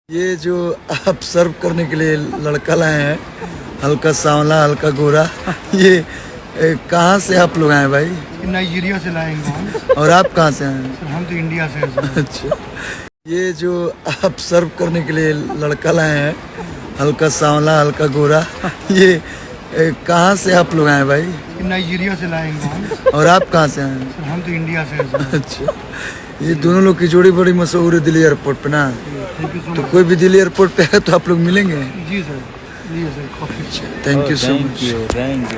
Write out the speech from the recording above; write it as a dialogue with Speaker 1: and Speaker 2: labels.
Speaker 1: ये जो आप सर्व करने के लिए लड़का लाए हैं, हल्का सांवला हल्का गोरा, ये कहाँ से आप लोग आए भाई?
Speaker 2: नाइजीरिया से लाएंगे हम।
Speaker 1: और आप कहाँ से आए?
Speaker 2: सर हम तो इंडिया से हैं सर।
Speaker 1: अच्छा, ये जो आप सर्व करने के लिए लड़का लाए हैं, हल्का सांवला हल्का गोरा, ये कहाँ से आप लोग आए भाई?
Speaker 2: नाइजीरिया से लाएंगे हम।
Speaker 1: और आप कहाँ से आए?
Speaker 2: सर हम तो इंडिया से हैं सर।
Speaker 1: अच्छा, ये दोनों लोग की जोड़ी बड़ी मशहूर है दिल्ली एयरपोर्ट पे ना।
Speaker 2: थैंक यू सो
Speaker 1: तो
Speaker 2: मच।
Speaker 1: कोई भी दिल्ली एयरपोर्ट पे है तो आप लोग मिलेंगे।
Speaker 2: जी सर, जी सर, काफी अच्छा।
Speaker 1: Thank you so much.
Speaker 3: Thank you.